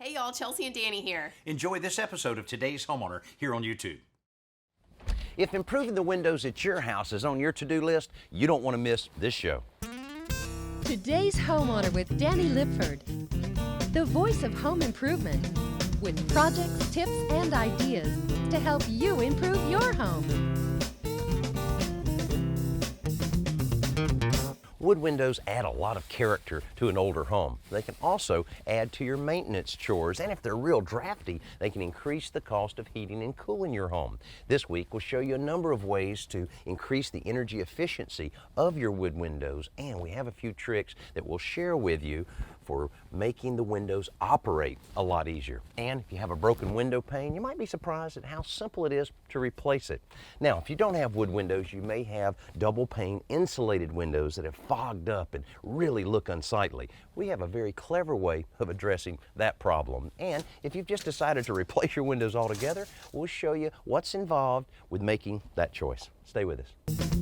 Hey y'all, Chelsea and Danny here. Enjoy this episode of Today's Homeowner here on YouTube. If improving the windows at your house is on your to-do list, you don't want to miss this show. Today's Homeowner with Danny Lipford, the voice of home improvement, with projects, tips, and ideas to help you improve your home. Wood windows add a lot of character to an older home. They can also add to your maintenance chores, and if they're real drafty, they can increase the cost of heating and cooling your home. This week, we'll show you a number of ways to increase the energy efficiency of your wood windows, and we have a few tricks that we'll share with you for making the windows operate a lot easier. And if you have a broken window pane, you might be surprised at how simple it is to replace it. Now, if you don't have wood windows, you may have double pane insulated windows that have fogged up and really look unsightly. We have a very clever way of addressing that problem. And if you've just decided to replace your windows altogether, we'll show you what's involved with making that choice. Stay with us.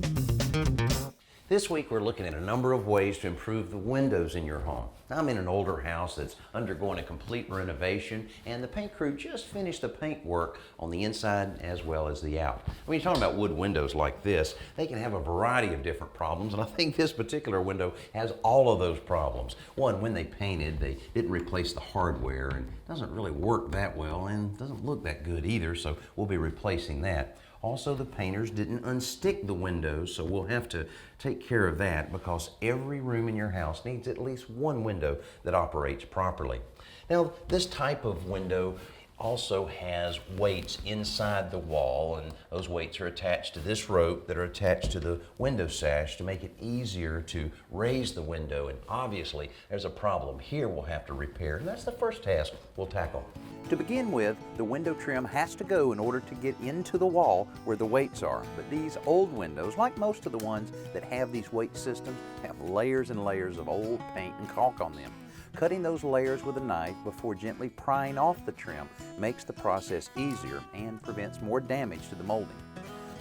This week we're looking at a number of ways to improve the windows in your home. I'm in an older house that's undergoing a complete renovation, and the paint crew just finished the paint work on the inside as well as the out. When you're talking about wood windows like this, they can have a variety of different problems, and I think this particular window has all of those problems. One, when they painted, they didn't replace the hardware, and it doesn't really work that well and doesn't look that good either, so we'll be replacing that. Also, the painters didn't unstick the windows, so we'll have to take care of that because every room in your house needs at least one window that operates properly. Now, this type of window also has weights inside the wall, and those weights are attached to this rope that are attached to the window sash to make it easier to raise the window. And obviously, there's a problem here we'll have to repair, and that's the first task we'll tackle. To begin with, the window trim has to go in order to get into the wall where the weights are. But these old windows, like most of the ones that have these weight systems, have layers and layers of old paint and caulk on them. Cutting those layers with a knife before gently prying off the trim makes the process easier and prevents more damage to the molding.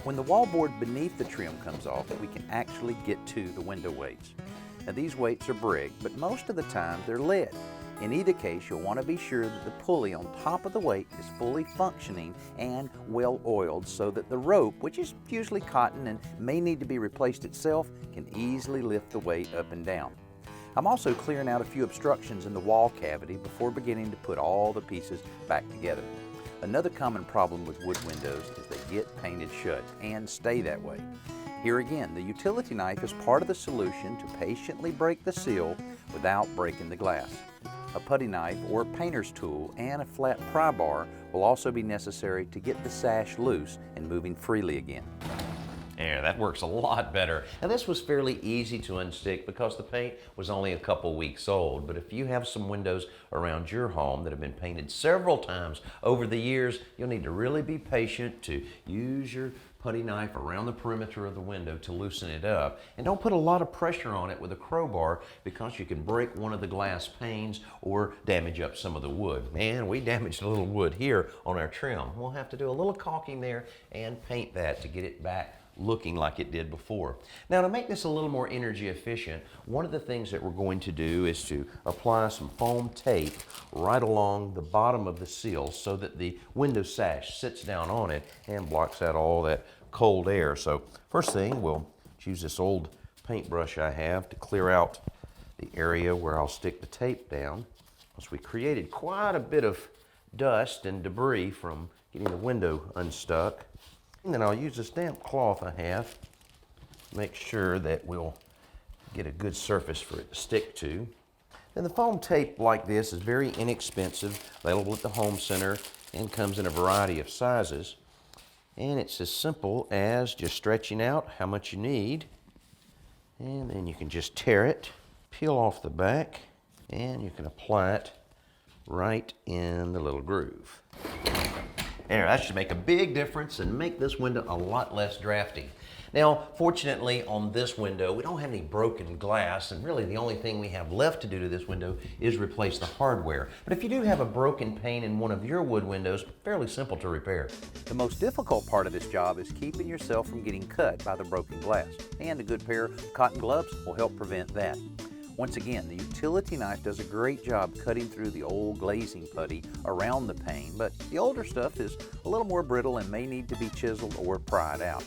When the wallboard beneath the trim comes off, we can actually get to the window weights. Now, these weights are brick, but most of the time they're lead. In either case, you'll want to be sure that the pulley on top of the weight is fully functioning and well oiled so that the rope, which is usually cotton and may need to be replaced itself, can easily lift the weight up and down. I'm also clearing out a few obstructions in the wall cavity before beginning to put all the pieces back together. Another common problem with wood windows is they get painted shut and stay that way. Here again, the utility knife is part of the solution to patiently break the seal without breaking the glass. A putty knife or a painter's tool and a flat pry bar will also be necessary to get the sash loose and moving freely again. There, that works a lot better. Now, this was fairly easy to unstick because the paint was only a couple weeks old. But if you have some windows around your home that have been painted several times over the years, you'll need to really be patient to use your putty knife around the perimeter of the window to loosen it up. And don't put a lot of pressure on it with a crowbar because you can break one of the glass panes or damage up some of the wood. Man, we damaged a little wood here on our trim. We'll have to do a little caulking there and paint that to get it back looking like it did before. Now, to make this a little more energy efficient, one of the things that we're going to do is to apply some foam tape right along the bottom of the seal so that the window sash sits down on it and blocks out all that cold air. So first thing, we'll use this old paintbrush I have to clear out the area where I'll stick the tape down, because we created quite a bit of dust and debris from getting the window unstuck. And then I'll use this damp cloth I have to make sure that we'll get a good surface for it to stick to. And the foam tape like this is very inexpensive, available at the home center, and comes in a variety of sizes. And it's as simple as just stretching out how much you need, and then you can just tear it, peel off the back, and you can apply it right in the little groove. There, that should make a big difference and make this window a lot less drafty. Now, fortunately on this window, we don't have any broken glass, and really the only thing we have left to do to this window is replace the hardware. But if you do have a broken pane in one of your wood windows, fairly simple to repair. The most difficult part of this job is keeping yourself from getting cut by the broken glass, and a good pair of cotton gloves will help prevent that. Once again, the utility knife does a great job cutting through the old glazing putty around the pane, but the older stuff is a little more brittle and may need to be chiseled or pried out.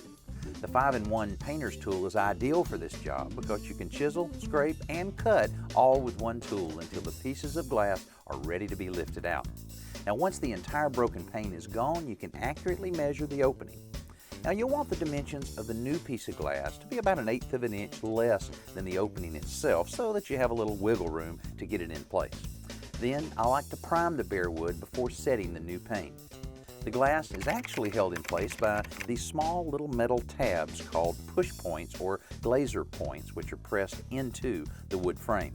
The 5-in-1 painter's tool is ideal for this job because you can chisel, scrape, and cut all with one tool until the pieces of glass are ready to be lifted out. Now, once the entire broken pane is gone, you can accurately measure the opening. Now, you'll want the dimensions of the new piece of glass to be about 1/8 of an inch less than the opening itself so that you have a little wiggle room to get it in place. Then, I like to prime the bare wood before setting the new pane. The glass is actually held in place by these small little metal tabs called push points or glazer points, which are pressed into the wood frame.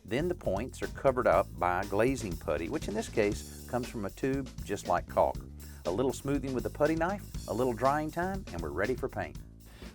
Then the points are covered up by glazing putty, which in this case comes from a tube just like caulk. A little smoothing with a putty knife, a little drying time, and we're ready for paint.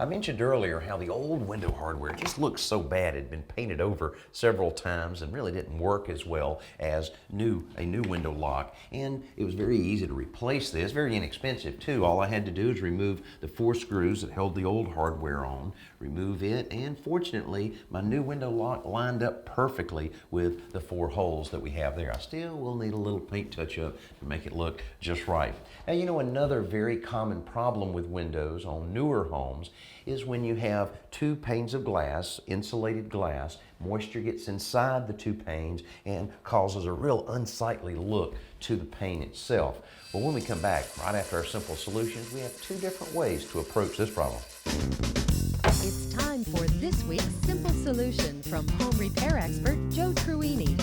I mentioned earlier how the old window hardware just looked so bad. It had been painted over several times and really didn't work as well as a new window lock. And it was very easy to replace this, very inexpensive too. All I had to do is remove the 4 screws that held the old hardware on, remove it, and fortunately my new window lock lined up perfectly with the 4 holes that we have there. I still will need a little paint touch-up to make it look just right. Now, you know, another very common problem with windows on newer homes is when you have 2 panes of glass, insulated glass, moisture gets inside the 2 panes and causes a real unsightly look to the pane itself. But when we come back, right after our simple solutions, we have 2 different ways to approach this problem. It's time for this week's simple solution from home repair expert Joe Truini.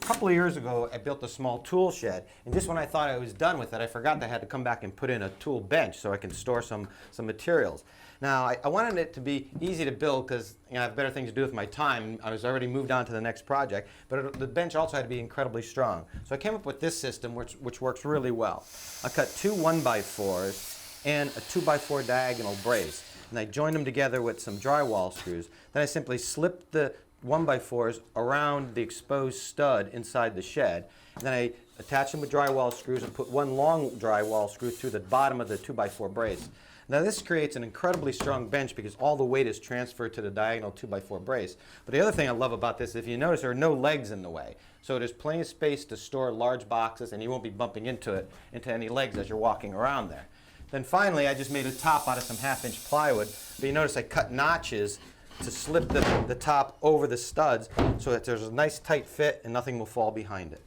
A couple of years ago, I built a small tool shed, and just when I thought I was done with it, I forgot that I had to come back and put in a tool bench so I can store some materials. Now, I wanted it to be easy to build because I have better things to do with my time. I was already moved on to the next project, but the bench also had to be incredibly strong. So I came up with this system, which works really well. I cut 2 1x4s and a 2x4 diagonal brace, and I joined them together with some drywall screws. Then I simply slipped the 1x4s around the exposed stud inside the shed. And then I attached them with drywall screws and put 1 long drywall screw through the bottom of the 2x4 brace. Now this creates an incredibly strong bench because all the weight is transferred to the diagonal 2x4 brace. But the other thing I love about this, if you notice, there are no legs in the way. So there's plenty of space to store large boxes and you won't be bumping into any legs as you're walking around there. Then finally, I just made a top out of some 1/2-inch plywood. But you notice I cut notches to slip the top over the studs so that there's a nice tight fit and nothing will fall behind it.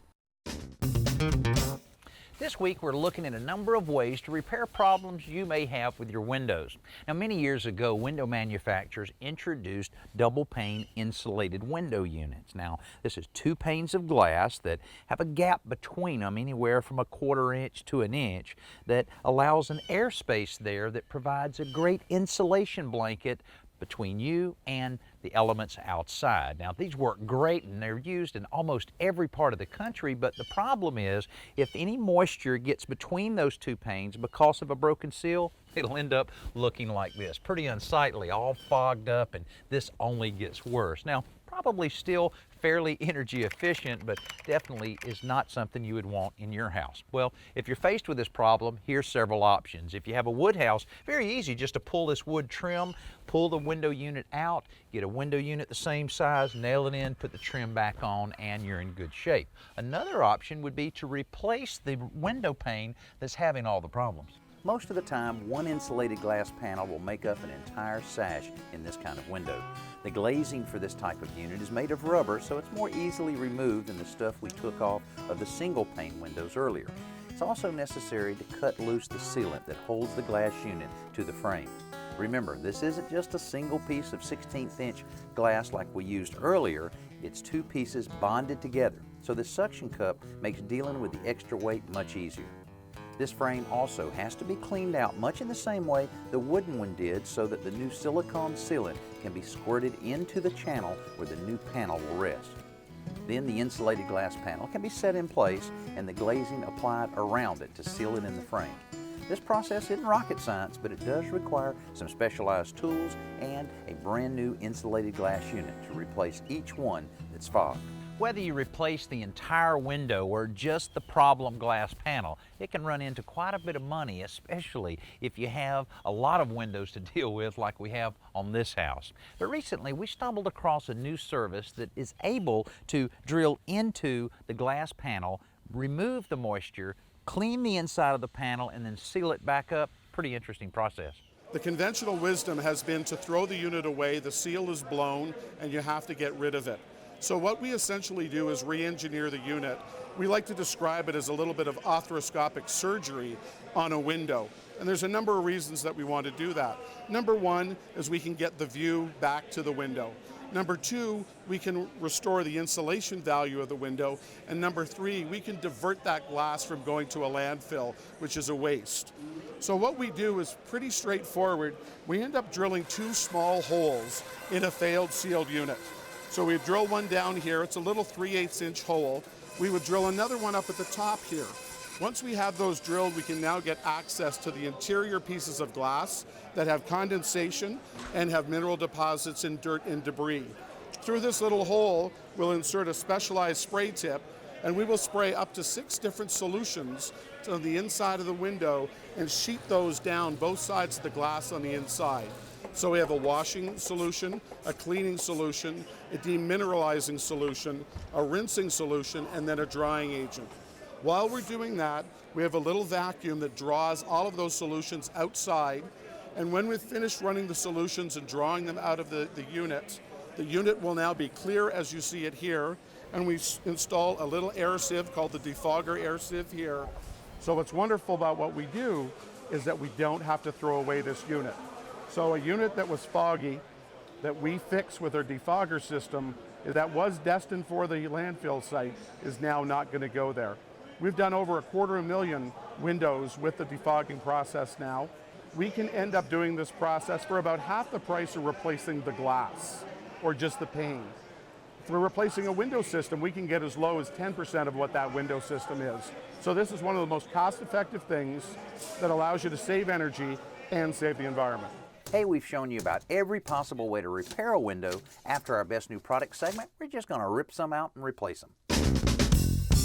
This week we're looking at a number of ways to repair problems you may have with your windows. Now, many years ago, window manufacturers introduced double pane insulated window units. Now, this is 2 panes of glass that have a gap between them anywhere from 1/4 inch to 1 inch that allows an airspace there that provides a great insulation blanket between you and the elements outside. Now, these work great and they're used in almost every part of the country, but the problem is if any moisture gets between those 2 panes because of a broken seal, it'll end up looking like this. Pretty unsightly, all fogged up, and this only gets worse. Now, probably still fairly energy efficient, but definitely is not something you would want in your house. Well, if you're faced with this problem, here's several options. If you have a wood house, very easy just to pull this wood trim, pull the window unit out, get a window unit the same size, nail it in, put the trim back on, and you're in good shape. Another option would be to replace the window pane that's having all the problems. Most of the time, 1 insulated glass panel will make up an entire sash in this kind of window. The glazing for this type of unit is made of rubber, so it's more easily removed than the stuff we took off of the single pane windows earlier. It's also necessary to cut loose the sealant that holds the glass unit to the frame. Remember, this isn't just a single piece of 1/16 inch glass like we used earlier, it's 2 pieces bonded together. So this suction cup makes dealing with the extra weight much easier. This frame also has to be cleaned out much in the same way the wooden one did so that the new silicone sealant can be squirted into the channel where the new panel will rest. Then the insulated glass panel can be set in place and the glazing applied around it to seal it in the frame. This process isn't rocket science, but it does require some specialized tools and a brand new insulated glass unit to replace each one that's fogged. Whether you replace the entire window or just the problem glass panel, it can run into quite a bit of money, especially if you have a lot of windows to deal with like we have on this house. But recently we stumbled across a new service that is able to drill into the glass panel, remove the moisture, clean the inside of the panel, and then seal it back up. Pretty interesting process. The conventional wisdom has been to throw the unit away, the seal is blown, and you have to get rid of it. So what we essentially do is re-engineer the unit. We like to describe it as a little bit of arthroscopic surgery on a window. And there's a number of reasons that we want to do that. Number one is we can get the view back to the window. Number two, we can restore the insulation value of the window. And number three, we can divert that glass from going to a landfill, which is a waste. So what we do is pretty straightforward. We end up drilling 2 small holes in a failed sealed unit. So we drill one down here, it's a little 3/8 inch hole. We would drill another one up at the top here. Once we have those drilled, we can now get access to the interior pieces of glass that have condensation and have mineral deposits and dirt and debris. Through this little hole, we'll insert a specialized spray tip, and we will spray up to 6 different solutions to the inside of the window and sheet those down both sides of the glass on the inside. So we have a washing solution, a cleaning solution, a demineralizing solution, a rinsing solution, and then a drying agent. While we're doing that, we have a little vacuum that draws all of those solutions outside. And when we've finished running the solutions and drawing them out of the unit will now be clear as you see it here. And we install a little air sieve called the defogger air sieve here. So what's wonderful about what we do is that we don't have to throw away this unit. So a unit that was foggy, that we fix with our defogger system, that was destined for the landfill site, is now not going to go there. We've done over 250,000 windows with the defogging process now. We can end up doing this process for about half the price of replacing the glass or just the pane. If we're replacing a window system, we can get as low as 10% of what that window system is. So this is one of the most cost-effective things that allows you to save energy and save the environment. Hey, we've shown you about every possible way to repair a window. After our Best New Product segment, we're just going to rip some out and replace them.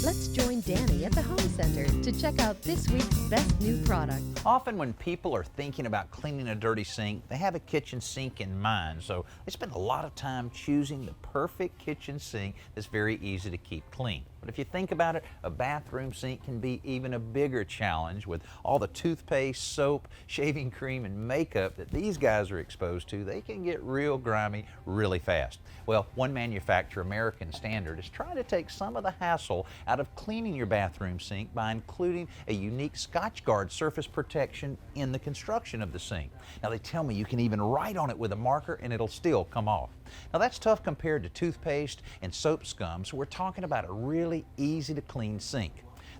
Let's join Danny at the Home Center to check out this week's best new product. Often when people are thinking about cleaning a dirty sink, they have a kitchen sink in mind, so they spend a lot of time choosing the perfect kitchen sink that's very easy to keep clean. But if you think about it, a bathroom sink can be even a bigger challenge with all the toothpaste, soap, shaving cream, and makeup that these guys are exposed to. They can get real grimy really fast. Well, one manufacturer, American Standard, is trying to take some of the hassle out of cleaning your bathroom sink by including a unique Scotchgard surface protection in the construction of the sink. Now they tell me you can even write on it with a marker and it'll still come off. Now that's tough compared to toothpaste and soap scum, so we're talking about a really easy to clean sink.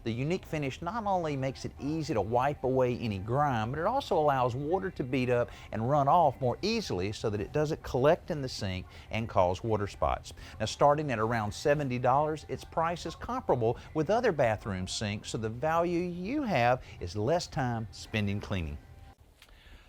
The unique finish not only makes it easy to wipe away any grime, but it also allows water to bead up and run off more easily so that it doesn't collect in the sink and cause water spots. Now starting at around $70, its price is comparable with other bathroom sinks, so the value you have is less time spending cleaning.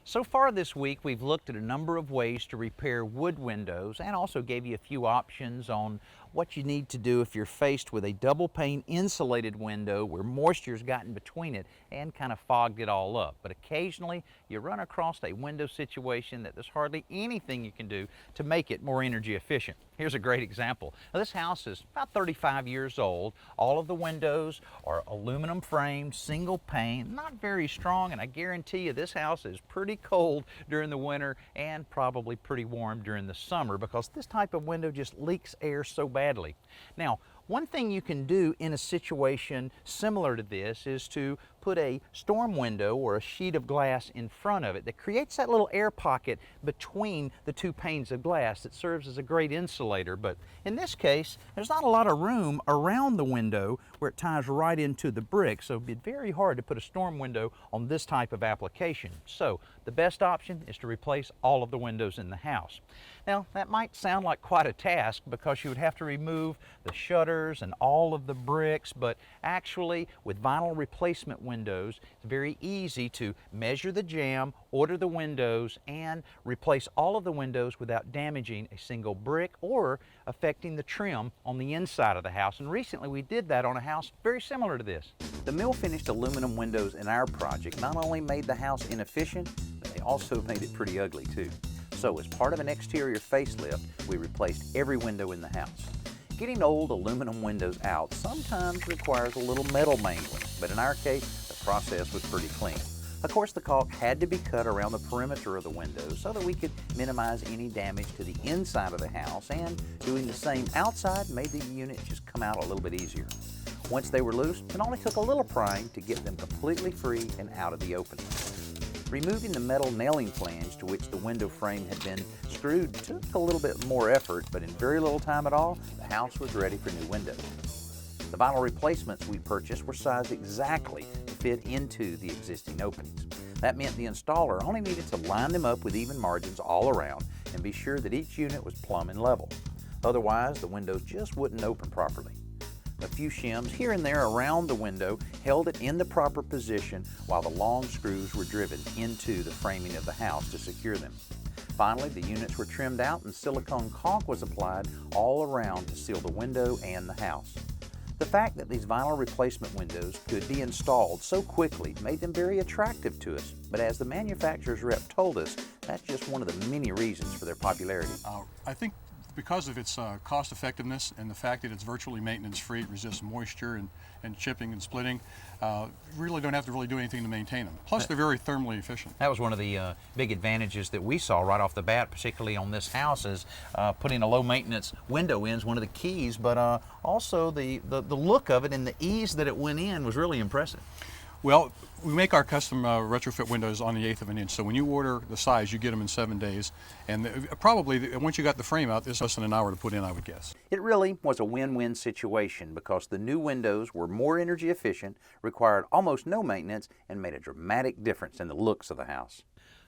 So far this week, we've looked at a number of ways to repair wood windows and also gave you a few options on what you need to do if you're faced with a double pane insulated window where moisture's gotten between it and kind of fogged it all up. But occasionally you run across a window situation that there's hardly anything you can do to make it more energy efficient. Here's a great example. Now, this house is about 35 years old. All of the windows are aluminum framed, single pane, not very strong, and I guarantee you this house is pretty cold during the winter and probably pretty warm during the summer because this type of window just leaks air so badly. Now, one thing you can do in a situation similar to this is to put a storm window or a sheet of glass in front of it that creates that little air pocket between the two panes of glass that serves as a great insulator. But in this case, there's not a lot of room around the window where it ties right into the brick, so it'd be very hard to put a storm window on this type of application. So the best option is to replace all of the windows in the house. Now, that might sound like quite a task because you would have to remove the shutter shutters and all of the bricks, but actually with vinyl replacement windows, it's very easy to measure the jamb, order the windows, and replace all of the windows without damaging a single brick or affecting the trim on the inside of the house. And recently we did that on a house very similar to this. The mill-finished aluminum windows in our project not only made the house inefficient, but they also made it pretty ugly too. So as part of an exterior facelift, we replaced every window in the house. Getting old aluminum windows out sometimes requires a little metal mangling, but in our case, the process was pretty clean. Of course, the caulk had to be cut around the perimeter of the windows so that we could minimize any damage to the inside of the house, and doing the same outside made the unit just come out a little bit easier. Once they were loose, it only took a little prying to get them completely free and out of the opening. Removing the metal nailing flange to which the window frame had been screwed took a little bit more effort, but in very little time at all, the house was ready for new windows. The vinyl replacements we purchased were sized exactly to fit into the existing openings. That meant the installer only needed to line them up with even margins all around and be sure that each unit was plumb and level. Otherwise, the windows just wouldn't open properly. A few shims here and there around the window held it in the proper position while the long screws were driven into the framing of the house to secure them. Finally, the units were trimmed out and silicone caulk was applied all around to seal the window and the house. The fact that these vinyl replacement windows could be installed so quickly made them very attractive to us, but as the manufacturer's rep told us, that's just one of the many reasons for their popularity. I think because of its cost effectiveness and the fact that it's virtually maintenance free, it resists moisture and chipping and splitting, you really don't have to really do anything to maintain them. Plus they're very thermally efficient. That was one of the big advantages that we saw right off the bat, particularly on this house, is putting a low maintenance window in is one of the keys, but also the look of it and the ease that it went in was really impressive. Well, we make our custom retrofit windows on the 1/8 of an inch, so when you order the size, you get them in 7 days, and probably once you got the frame out, it's less than an hour to put in, I would guess. It really was a win-win situation because the new windows were more energy efficient, required almost no maintenance, and made a dramatic difference in the looks of the house.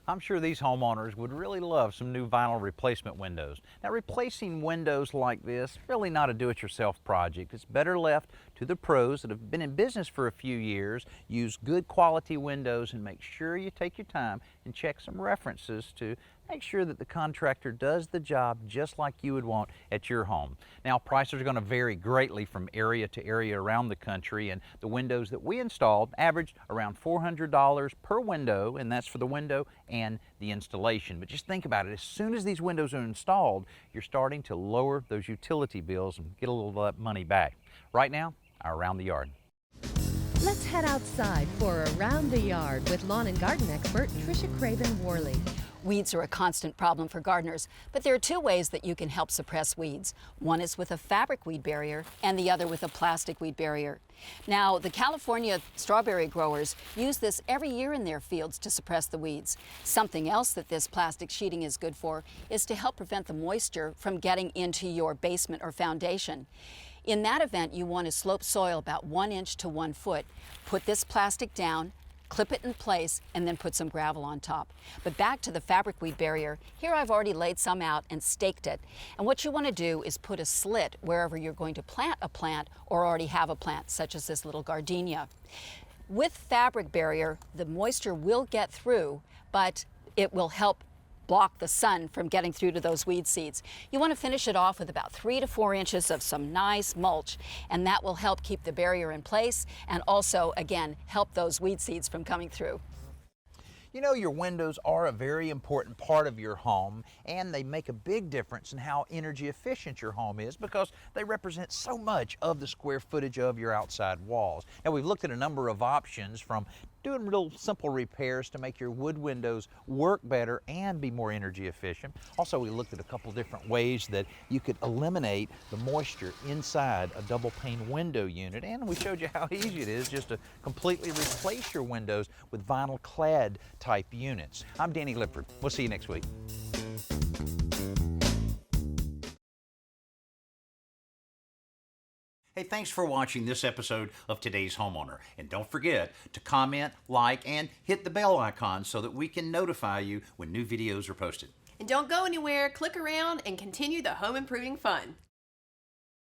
I'm sure these homeowners would really love some new vinyl replacement windows. Now, replacing windows like this, really not a do-it-yourself project. It's better left to the pros that have been in business for a few years, use good quality windows, and make sure you take your time and check some references to make sure that the contractor does the job just like you would want at your home. Now, prices are going to vary greatly from area to area around the country, and the windows that we installed averaged around $400 per window, and that's for the window and the installation. But just think about it, as soon as these windows are installed, you're starting to lower those utility bills and get a little of that money back. Right now, our Around the Yard. Let's head outside for Around the Yard with lawn and garden expert Tricia Craven-Worley. Weeds are a constant problem for gardeners, but there are two ways that you can help suppress weeds. One is with a fabric weed barrier and the other with a plastic weed barrier. Now, the California strawberry growers use this every year in their fields to suppress the weeds. Something else that this plastic sheeting is good for is to help prevent the moisture from getting into your basement or foundation. In that event, you want to slope soil about 1 inch to 1 foot. Put this plastic down, clip it in place, and then put some gravel on top. But back to the fabric weed barrier, here I've already laid some out and staked it. And what you want to do is put a slit wherever you're going to plant a plant or already have a plant, such as this little gardenia. With fabric barrier, the moisture will get through, but it will help block the sun from getting through to those weed seeds. You want to finish it off with about 3 to 4 inches of some nice mulch, and that will help keep the barrier in place and also, again, help those weed seeds from coming through. You know, your windows are a very important part of your home, and they make a big difference in how energy efficient your home is because they represent so much of the square footage of your outside walls. Now, we've looked at a number of options, from doing real simple repairs to make your wood windows work better and be more energy efficient. Also, we looked at a couple different ways that you could eliminate the moisture inside a double pane window unit, and we showed you how easy it is just to completely replace your windows with vinyl clad type units. I'm Danny Lipford. We'll see you next week. Hey, thanks for watching this episode of Today's Homeowner. And don't forget to comment, like, and hit the bell icon so that we can notify you when new videos are posted. And don't go anywhere, click around and continue the home improving fun.